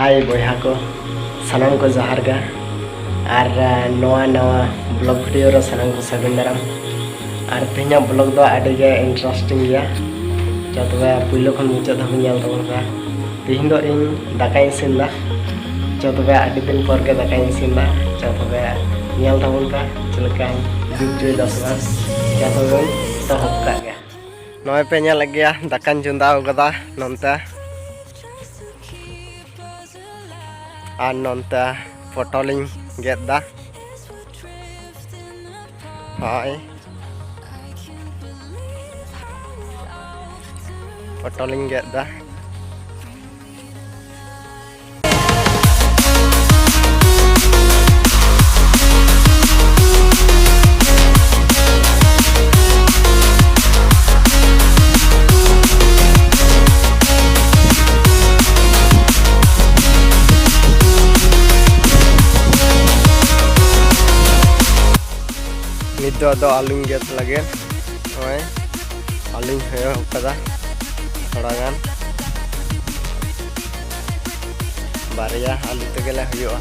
Hai boyha ko sanam ko jahar ga ar nawa blog video ra sanam ko sagun daram ar tihnya blog do adi ge interesting ya jatwa puilo khon mucha dhammi nyal tabon ba tihin do in dakai isin da jatwa adi din por ge dakai isin da jatwa nyal tabon ba chelekan jug joy daswa jatwa to hokka ga noy pe nyal lagi ya dakan junda kada nonta nonta fotoling get da hai fotoling get da Nito ada aling get lagi, oi, aling heo kada, thorangan, baria aling tegela heo,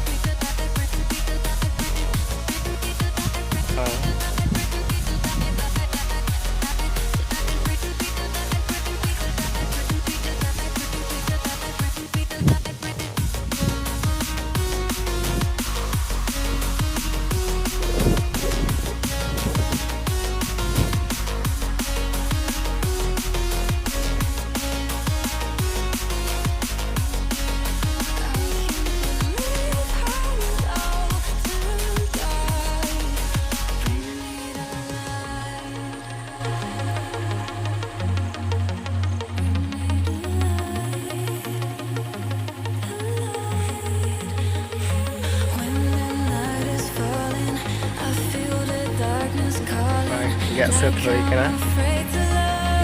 get set lagi kena,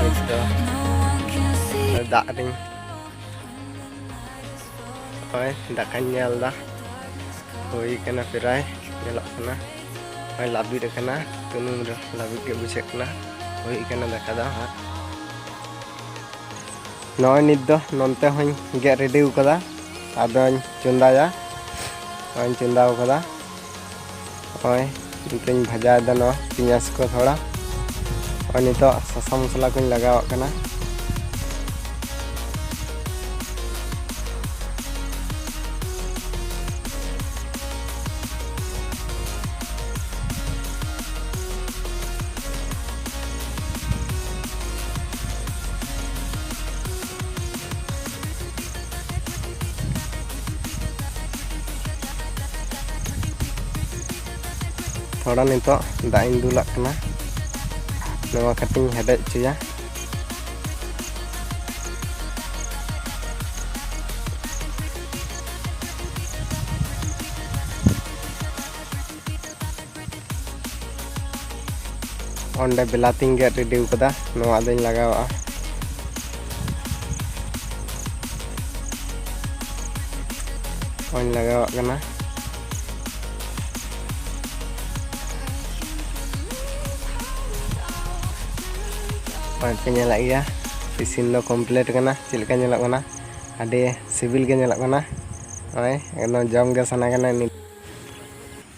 nito, dak ring, oi, dak nyal dah, oi kena pirai, nyalak kena, oi labi dah kena, tunung dah labi ke busek kena, oi kena dak ada. Noi nito, nonte hoi get ready ukada, ada cunda ya, oi cunda ukada, oi, nito bhaja ada no, pinyas ko thoda. और नितो ससा मसला को लगाव कना थोड़ा नितो दाइन दुला कना नवा cutting हेडेज चुया onde belating get ready ukada nova dañ lagawa on lagawa kana पे nyala ya isin lo complete kana chilka nyala kana ade civil ge nyala kana oi ekdom jom ge sana kana ni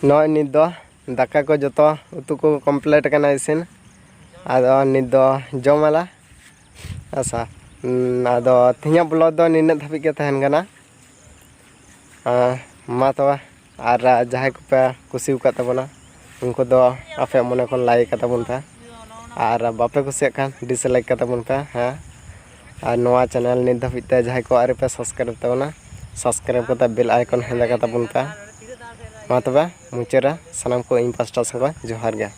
no ni do daka ko joto utu ko complete kana isin ado ni do jomala asa ado thinya blog do ni net habi ge tahen kana ma to ar jahai ko pe kusi ukat tabona unko do ape mone kon like katabun ta আর বাপে কুসিয়া খান dislike কাতা বন pay হ্যাঁ আর নোয়া channel নিত ধবিতে যাই কো আরে পে সাবস্ক্রাইব তাবনা সাবস্ক্রাইব কাতা বেল আইকন হেলা কাতা বন পে মা তবে মুচেরা সানাম কো ইন পাস্টা সঙ্গ জোহার গে